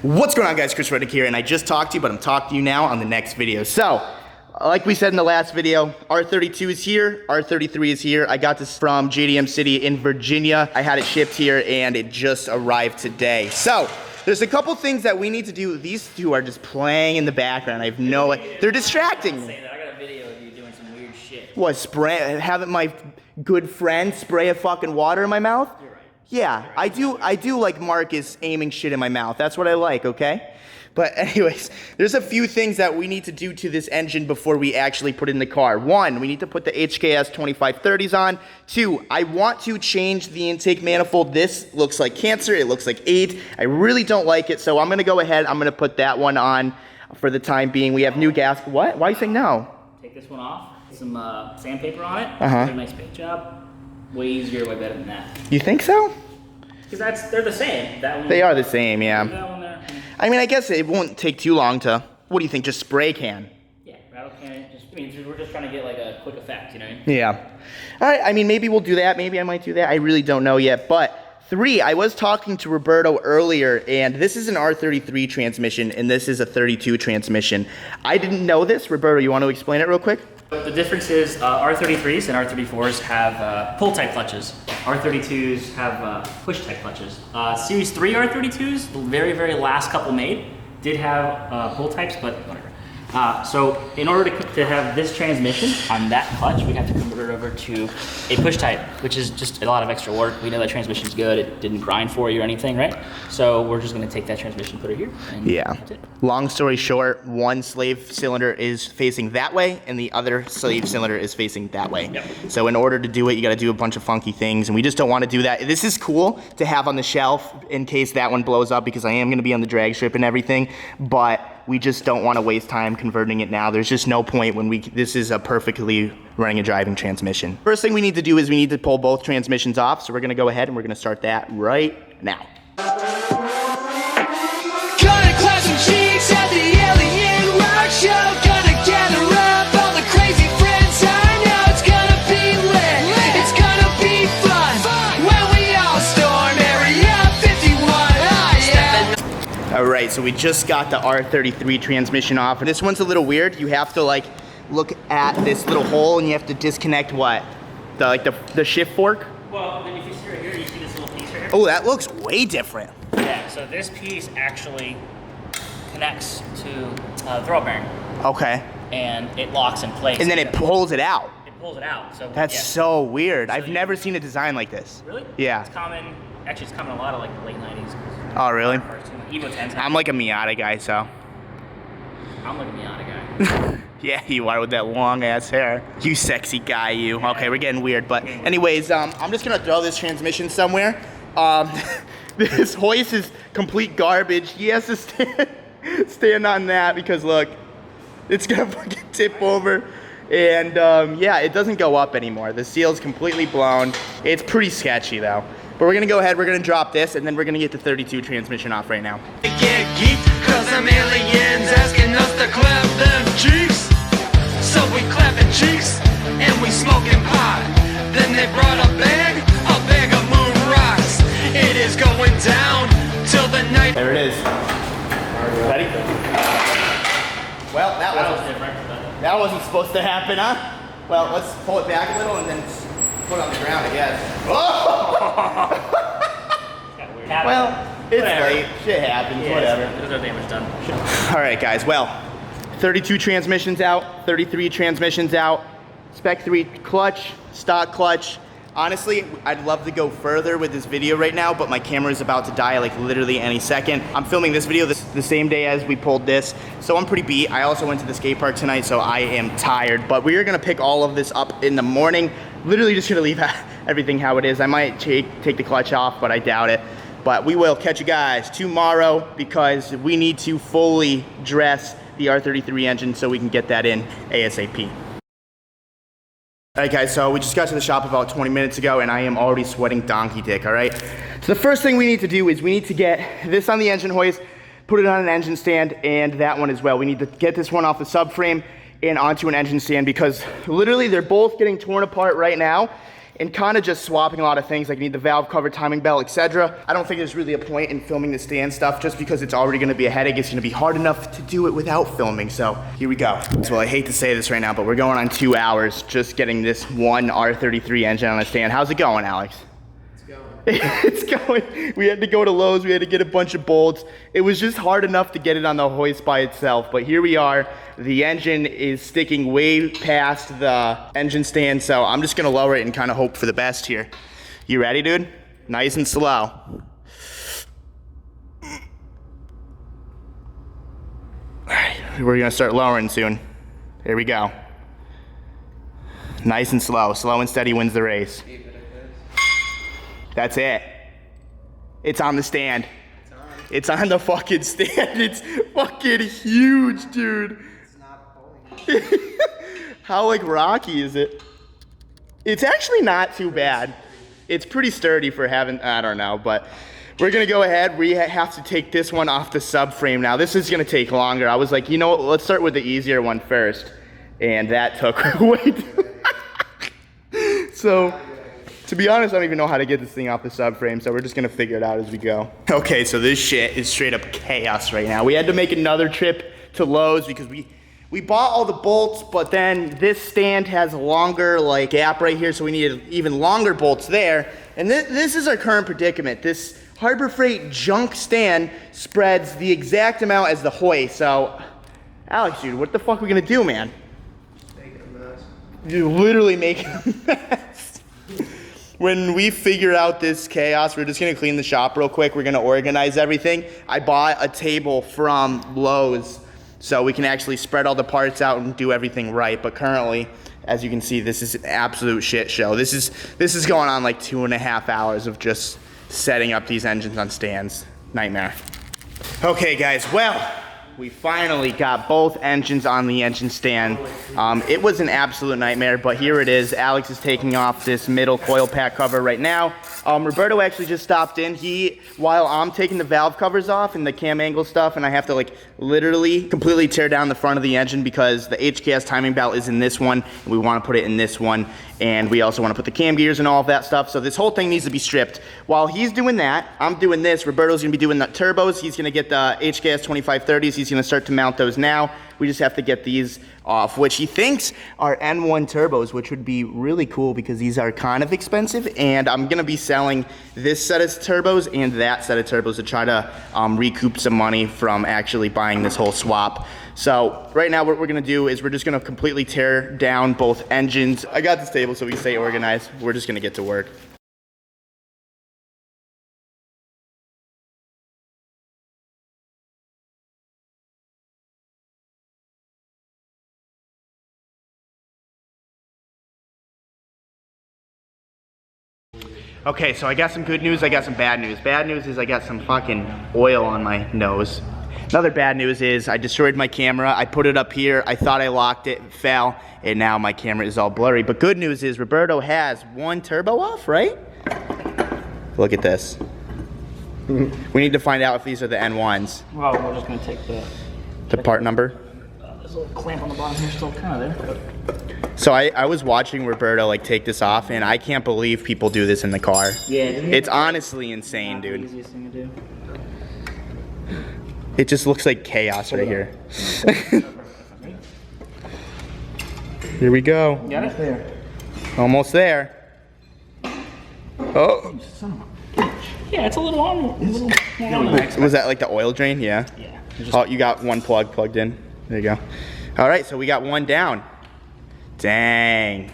What's going on, guys? Chris Reddick here, and I just talked to you, but I'm talking to you now on the next video. So, like we said in the last video, R32 is here, R33 is here. I got this from JDM City in Virginia. I had it shipped here, and it just arrived today. So, there's a couple things that we need to do. These two are just playing in the background. I have no idea. They're distracting me. I got a video of you doing some weird shit. What, having my good friend spray a fucking water in my mouth? You're right. Yeah, I do like Marcus aiming shit in my mouth. That's what I like, okay? But anyways, there's a few things that we need to do to this engine before we actually put it in the car. One, we need to put the HKS 2530s on. Two, I want to change the intake manifold. This looks like cancer, it looks like 8. I really don't like it, so I'm gonna go ahead, I'm gonna put that one on for the time being. We have new gas, what? Why are you saying no? Take this one off, some sandpaper on it, Uh-huh. a nice paint job. Way easier, way better than that. You think so? Because they're the same. That one. They are the same, yeah. That one there. I mean, I guess it won't take too long to, what do you think, just spray can? Yeah, rattle can. We're just trying to get like a quick effect, you know what I mean? Yeah. All right, I mean, maybe we'll do that. Maybe I might do that. I really don't know yet. But 3, I was talking to Roberto earlier, and this is an R33 transmission, and this is a 32 transmission. I didn't know this. Roberto, you want to explain it real quick? The difference is R33s and R34s have pull-type clutches. R32s have push-type clutches. Series 3 R32s, the very, very last couple made, did have pull-types, but whatever. So in order to have this transmission on that clutch, we have to convert it over to a push-type, which is just a lot of extra work. We know that transmission's good. It didn't grind for you or anything, right? So we're just going to take that transmission, put it here, and that's it. Long story short, one slave cylinder is facing that way, and the other slave cylinder is facing that way. Yep. So in order to do it, you got to do a bunch of funky things, and we just don't want to do that. This is cool to have on the shelf in case that one blows up, because I am going to be on the drag strip and everything, but we just don't want to waste time converting it now. There's just no point when this is a perfectly running and driving transmission. First thing we need to do is we need to pull both transmissions off. So we're gonna go ahead and we're gonna start that right now. Gonna clap some cheeks at the alien rock show. Gonna gather up all the crazy friends I know. It's gonna be lit, it's gonna be fun. When we all storm Area 51. Yeah. All right, so we just got the R33 transmission off. This one's a little weird. You have to like look at this little hole and you have to disconnect what? The shift fork? Well, then if you see right here, you see this little piece right here? Oh, that looks way different. Yeah, so this piece actually connects to the throttle bearing. Okay. And it locks in place. And then it pulls it out. It pulls it out. So That's yeah. so weird. So I've never seen a design like this. Really? Yeah. It's common. Actually, it's common a lot of like the late 90s. Oh, really? Evo 10s. I'm like a Miata guy, so. I'm like a Miata guy. Yeah, you are with that long ass hair. You sexy guy, you. Okay, we're getting weird, but anyways, I'm just gonna throw this transmission somewhere. This hoist is complete garbage. He has to stand on that because look, it's gonna fucking tip over. And yeah, it doesn't go up anymore. The seal's completely blown. It's pretty sketchy though. But we're gonna go ahead, we're gonna drop this, and then we're gonna get the 32 transmission off right now. Get geeked, cause some aliens asking us to clap them cheeks. So we clapping cheeks, and we smoking pot. Then they brought a bag of moon rocks. It is going down till the night. There it is. Ready? Well, That was different. that wasn't supposed to happen, huh? Well, let's pull it back a little and then put it on the ground, I guess. Oh! Well, it's late. Shit happens, whatever. There's no damage done. All right, guys, well, 32 transmissions out, 33 transmissions out, Spec 3 clutch, stock clutch. Honestly, I'd love to go further with this video right now, but my camera is about to die like literally any second. I'm filming this video the same day as we pulled this, so I'm pretty beat. I also went to the skate park tonight, so I am tired, but we are gonna pick all of this up in the morning. Literally just gonna leave everything how it is. I might take the clutch off, but I doubt it. But we will catch you guys tomorrow because we need to fully dress the R33 engine so we can get that in ASAP. All right, guys, so we just got to the shop about 20 minutes ago and I am already sweating donkey dick, all right? So the first thing we need to do is we need to get this on the engine hoist, put it on an engine stand, and that one as well. We need to get this one off the subframe and onto an engine stand because literally they're both getting torn apart right now. and kind of just swapping a lot of things. Like I need the valve cover, timing belt, etc. I don't think there's really a point in filming the stand stuff just because it's already gonna be a headache. It's gonna be hard enough to do it without filming. So here we go. Well, I hate to say this right now, but we're going on 2 hours just getting this one R33 engine on the stand. How's it going, Alex? It's going. We had to go to Lowe's. We had to get a bunch of bolts. It was just hard enough to get it on the hoist by itself. But here we are. The engine is sticking way past the engine stand. So I'm just going to lower it and kind of hope for the best here. You ready, dude? Nice and slow. All right. We're going to start lowering soon. Here we go. Nice and slow. Slow and steady wins the race. That's it. It's on the stand. It's on the fucking stand. It's fucking huge, dude. It's not pulling. How like rocky is it? It's actually not too bad. It's pretty sturdy for having, I don't know, but we're gonna go ahead. We have to take this one off the subframe now. This is gonna take longer. I was like, you know what, let's start with the easier one first. And that took way too So, to be honest, I don't even know how to get this thing off the subframe, so we're just gonna figure it out as we go. Okay, so this shit is straight up chaos right now. We had to make another trip to Lowe's because we bought all the bolts, but then this stand has a longer like gap right here, so we needed even longer bolts there. And this is our current predicament. This Harbor Freight junk stand spreads the exact amount as the hoist. So, Alex, dude, what the fuck are we gonna do, man? Making a mess. You're literally making a mess. When we figure out this chaos, we're just gonna clean the shop real quick. We're gonna organize everything. I bought a table from Lowe's so we can actually spread all the parts out and do everything right. But currently, as you can see, this is an absolute shit show. This is going on like 2.5 hours of just setting up these engines on stands. Nightmare. Okay, guys, well, we finally got both engines on the engine stand. It was an absolute nightmare, but here it is. Alex is taking off this middle coil pack cover right now. Roberto actually just stopped in. While I'm taking the valve covers off and the cam angle stuff, and I have to like literally completely tear down the front of the engine because the HKS timing belt is in this one, and we want to put it in this one. And we also want to put the cam gears and all of that stuff. So this whole thing needs to be stripped. While he's doing that, I'm doing this. Roberto's gonna be doing the turbos. He's gonna get the HKS 2530s. He's gonna start to mount those now. We just have to get these off, which he thinks are N1 turbos, which would be really cool because these are kind of expensive. And I'm gonna be selling this set of turbos and that set of turbos to try to recoup some money from actually buying this whole swap. So right now what we're gonna do is we're just gonna completely tear down both engines. I got this table so we can stay organized. We're just gonna get to work. Okay, so I got some good news, I got some bad news. Bad news is I got some fucking oil on my nose. Another bad news is I destroyed my camera. I put it up here. I thought I locked it, it fell, and now my camera is all blurry. But good news is Roberto has one turbo off, right? Look at this. We need to find out if these are the N1s. Well, we're just gonna take the part number. There's a little clamp on the bottom here, still kind of there. So I was watching Roberto like take this off, and I can't believe people do this in the car. Yeah, it's honestly insane, dude. The easiest thing to do. It just looks like chaos right here. Here we go. Got it? There. Almost there. Oh. Yeah, it's a little on. Was that like the oil drain? Yeah. Yeah. Oh, you got one plug plugged in. There you go. All right, so we got one down. Dang.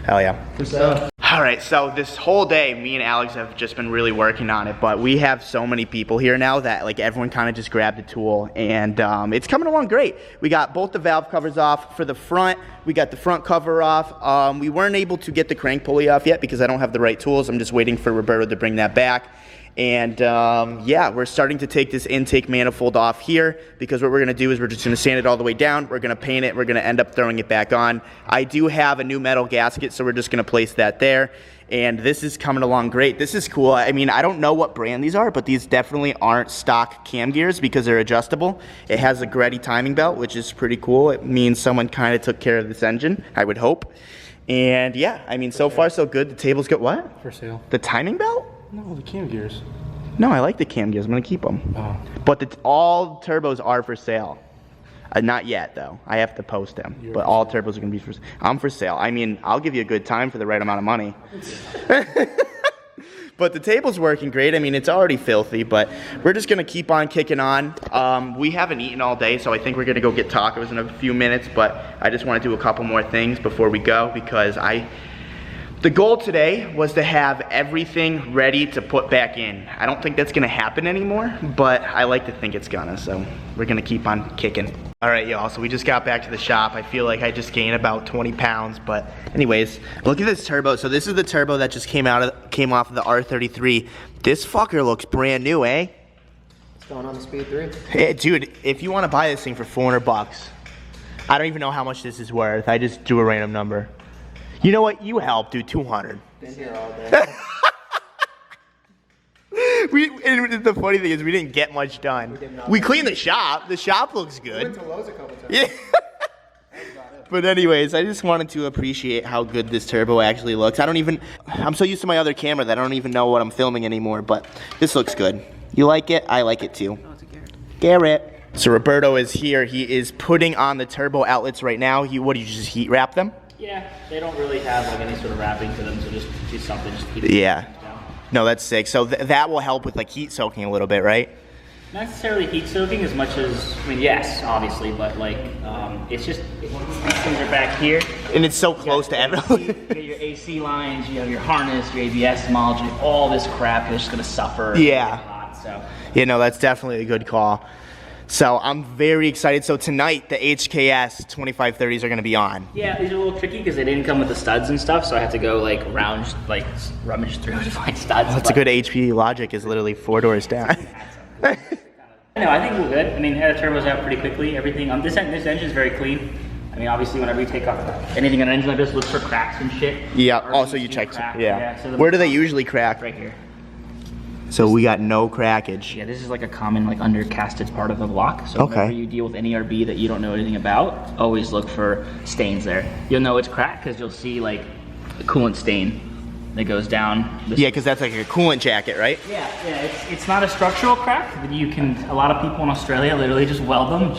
Hell yeah. All right, so this whole day, me and Alex have just been really working on it, but we have so many people here now that like everyone kind of just grabbed a tool, and it's coming along great. We got both the valve covers off for the front. We got the front cover off. We weren't able to get the crank pulley off yet because I don't have the right tools. I'm just waiting for Roberto to bring that back. And yeah, we're starting to take this intake manifold off here because what we're gonna do is we're just gonna sand it all the way down. We're gonna paint it. We're gonna end up throwing it back on. I do have a new metal gasket, so we're just gonna place that there. And this is coming along great. This is cool. I mean, I don't know what brand these are, but these definitely aren't stock cam gears because they're adjustable. It has a Gtr timing belt, which is pretty cool. It means someone kind of took care of this engine, I would hope. And yeah, I mean, so far so good. The table's good. What? For sale. The timing belt? No, the cam gears. No, I like the cam gears. I'm gonna keep them. Oh. But all turbos are for sale. Not yet though. I have to post them. But all turbos are gonna be for sale. I'm for sale. I mean, I'll give you a good time for the right amount of money. But the table's working great. I mean, it's already filthy, but we're just gonna keep on kicking on. We haven't eaten all day, so I think we're gonna go get tacos in a few minutes, but I just wanna do a couple more things before we go because the goal today was to have everything ready to put back in. I don't think that's gonna happen anymore, but I like to think it's gonna, so we're gonna keep on kicking. All right, y'all, so we just got back to the shop. I feel like I just gained about 20 pounds, but anyways, look at this turbo. So this is the turbo that just came off of the R33. This fucker looks brand new, eh? It's going on the Speed 3. Hey, dude, if you wanna buy this thing for 400 bucks, I don't even know how much this is worth. I just drew a random number. You know what? You help, dude. 200. Been here all day. And the funny thing is, we didn't get much done. We cleaned the shop. The shop looks We good. went to Lowe's a couple times. Yeah. But anyways, I just wanted to appreciate how good this turbo actually looks. I'm so used to my other camera that I don't even know what I'm filming anymore. But this looks good. You like it? I like it too. Oh, it's a Garrett. Garrett. So Roberto is here. He is putting on the turbo outlets right now. What do you just heat wrap them? Yeah, they don't really have like any sort of wrapping to them, so just do something just to keep Yeah. it down. No, that's sick. So that will help with like heat soaking a little bit, right? Not necessarily heat soaking as much as, I mean, yes, obviously, but like, it's just, these things are back here. And it's so close to everything. You get your AC lines, you have your harness, your ABS module, all this crap, you're just gonna suffer. Yeah. A lot, so. Yeah, no, that's definitely a good call. So I'm very excited. So tonight, the HKS 2530s are gonna be on. Yeah, these are a little tricky because they didn't come with the studs and stuff, so I had to go like rummage through to find studs. That's a good HP Logic is literally 4 doors down. No, I think we're good. I mean, had the turbos out pretty quickly. Everything. This engine is very clean. I mean, obviously, whenever you take off anything on an engine like this, look for cracks and shit. Yeah. RBs Also, you do check. crack. Yeah. So Where do they usually crack? Right here. So we got no crackage. Yeah, this is like a common like undercasted part of the block. So Okay. whenever you deal with any RB that you don't know anything about, always look for stains there. You'll know it's cracked because you'll see like a coolant stain that goes down. Yeah, because that's like a coolant jacket, right? Yeah. It's not a structural crack, but you can. A lot of people in Australia literally just weld them.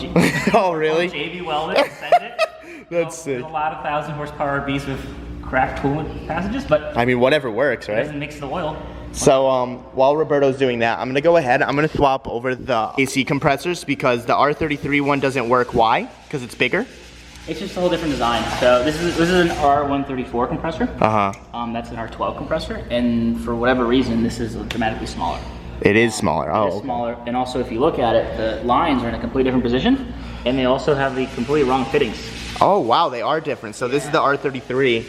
Oh, really? JB weld it and send it. That's sick. There's a lot of 1,000 horsepower RBs with cracked coolant passages, but I mean, whatever works, it right? doesn't mix the oil. So while Roberto's doing that, I'm gonna go ahead. I'm gonna swap over the AC compressors because the R33 one doesn't work. Why? Because it's bigger. It's just a whole different design. So this is an R134 compressor. That's an R12 compressor, and for whatever reason, this is dramatically smaller. It is smaller. Oh, It's okay. smaller, and also if you look at it, the lines are in a completely different position, and they also have the completely wrong fittings. Oh wow, they are different. So this is the R33,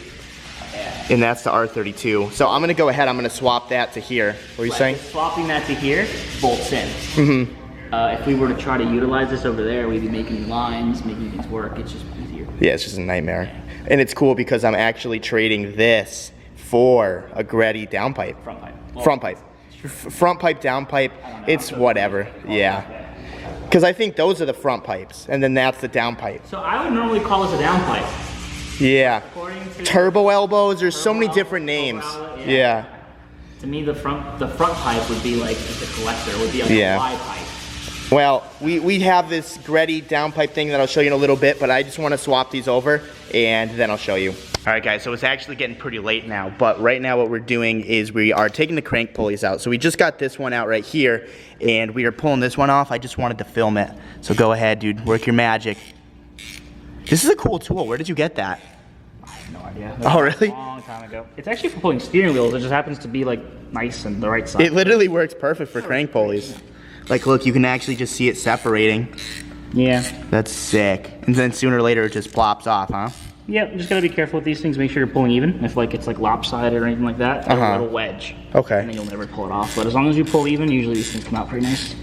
and that's the R32. So I'm gonna go ahead. I'm gonna swap that to here. What are you saying? Just swapping that to here bolts in. If we were to try to utilize this over there, we'd be making lines, making things work. It's just easier. Yeah, it's just a nightmare. And it's cool because I'm actually trading this for a Gtr downpipe. Front pipe. Well, Front pipe. Front pipe, downpipe. It's whatever. Yeah. Because I think those are the front pipes, and then that's the downpipe. So I would normally call this a downpipe. Yeah. According to Turbo elbows. There's so many Turbo different elbow, names. turbo outlet, Yeah. To me, the front pipe would be like the collector, would be like Yeah. a Y pipe. Well, we have this Gtr downpipe thing that I'll show you in a little bit, but I just want to swap these over, and then I'll show you. All right, guys, so it's actually getting pretty late now, but right now what we're doing is we are taking the crank pulleys out. So we just got this one out right here, and we are pulling this one off. I just wanted to film it. So go ahead, dude, work your magic. This is a cool tool. Where did you get that? I have no idea. Oh, really? A long time ago. It's actually for pulling steering wheels. It just happens to be like nice and the right size. It literally works perfect for crank pulleys. Like, look, you can actually just see it separating. Yeah. That's sick. And then sooner or later it just plops off, huh? Yeah, just gotta be careful with these things. Make sure you're pulling even. If like it's like lopsided or anything like that, it'll wedge. Okay. And then you'll never pull it off. But as long as you pull even, usually these things come out pretty nice.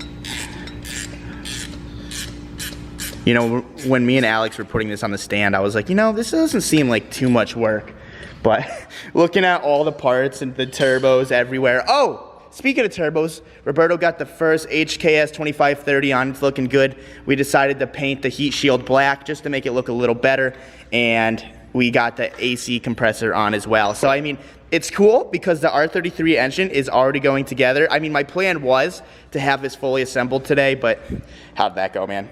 You know, when me and Alex were putting this on the stand, I was like, you know, this doesn't seem like too much work. But looking at all the parts and the turbos everywhere. Oh! Speaking of turbos, Roberto got the first HKS 2530 on. It's looking good. We decided to paint the heat shield black just to make it look a little better. And we got the AC compressor on as well. So I mean, it's cool because the R33 engine is already going together. I mean, my plan was to have this fully assembled today, but how'd that go, man?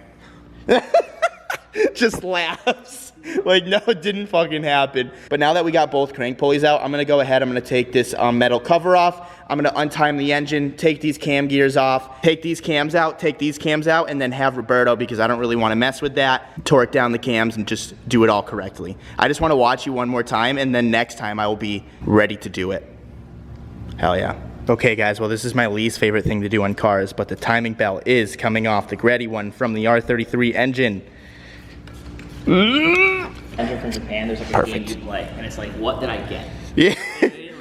Just laughs. Like, no, it didn't fucking happen. But now that we got both crank pulleys out, I'm gonna go ahead, I'm gonna take this metal cover off. I'm gonna untime the engine, take these cam gears off, take these cams out, and then have Roberto, because I don't really wanna mess with that, torque down the cams and just do it all correctly. I just wanna watch you one more time, and then next time I will be ready to do it. Hell yeah. Okay guys, well this is my least favorite thing to do on cars, but the timing belt is coming off, the Gtr one from the R33 engine. Engine from Japan, there's like a Perfect. game you play, and it's like, what did I get? Yeah,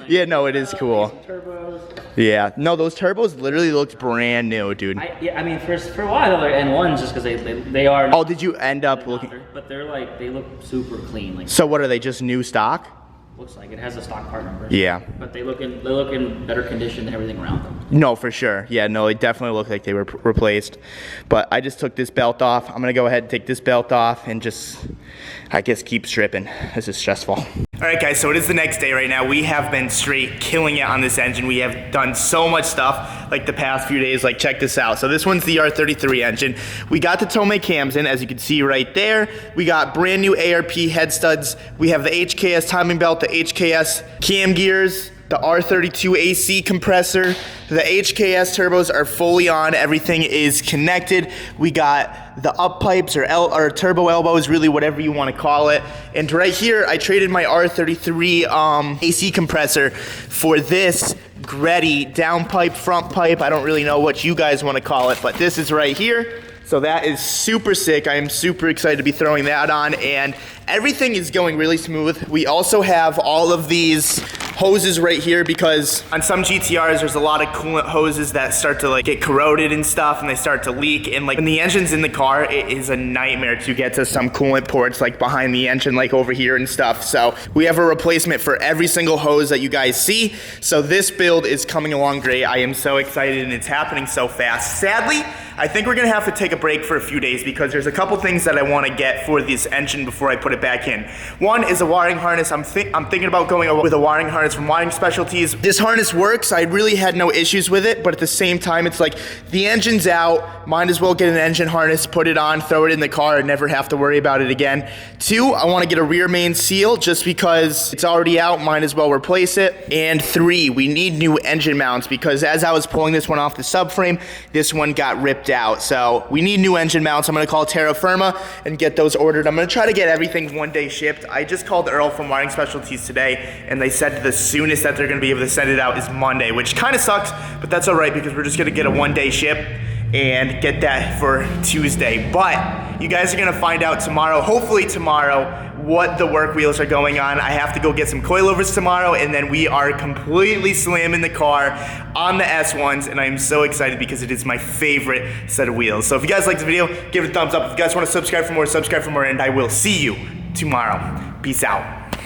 yeah, no, it is cool. Turbos. Yeah, no, those turbos literally looked brand new, dude. I mean, for a while they're N1s just because they are. Oh, did you end up looking? But they're like, they look super clean. Like, So what are they, just new stock? looks like it has a stock part number. Yeah. But they look in better condition than everything around them. No, for sure. Yeah, no, they definitely look like they were replaced. But I just took this belt off. I'm gonna go ahead and take this belt off and just, I guess, keep stripping. This is stressful. All right, guys, so it is the next day right now. We have been straight killing it on this engine. We have done so much stuff like the past few days. Like, check this out. So this one's the R33 engine. We got the Tomei cams in, as you can see right there. We got brand new ARP head studs. We have the HKS timing belt, the HKS cam gears, the R32 AC compressor. The HKS turbos are fully on. Everything is connected. We got the up pipes or turbo elbows, really whatever you want to call it. And right here, I traded my R33 AC compressor for this Gtr down pipe, front pipe. I don't really know what you guys want to call it, but this is right here. So that is super sick. I am super excited to be throwing that on, and everything is going really smooth. We also have all of these hoses right here because on some GTRs there's a lot of coolant hoses that start to like get corroded and stuff, and they start to leak, and like when the engine's in the car, it is a nightmare to get to some coolant ports like behind the engine, like over here and stuff. So we have a replacement for every single hose that you guys see. So this build is coming along great. I am so excited, and it's happening so fast. Sadly, I think we're gonna have to take a break for a few days because there's a couple things that I want to get for this engine before I put it back in. One is a wiring harness. I'm thinking about going with a wiring harness from Wiring Specialties. This harness works. I really had no issues with it, but at the same time, it's like the engine's out. Might as well get an engine harness, put it on, throw it in the car, and never have to worry about it again. Two, I want to get a rear main seal just because it's already out. Might as well replace it. And three, we need new engine mounts because as I was pulling this one off the subframe, this one got ripped out. So we need new engine mounts. I'm going to call Terra Firma and get those ordered. I'm going to try to get everything one day shipped. I just called Earl from Wiring Specialties today, and they said the soonest that they're going to be able to send it out is Monday, which kind of sucks, but that's all right because we're just going to get a one-day ship and get that for Tuesday. But you guys are going to find out tomorrow, hopefully tomorrow, what the work wheels are going on. I have to go get some coilovers tomorrow, and then we are completely slamming the car on the S1s, and I am so excited because it is my favorite set of wheels. So if you guys like the video, give it a thumbs up. If you guys want to subscribe for more, and I will see you tomorrow. Peace out.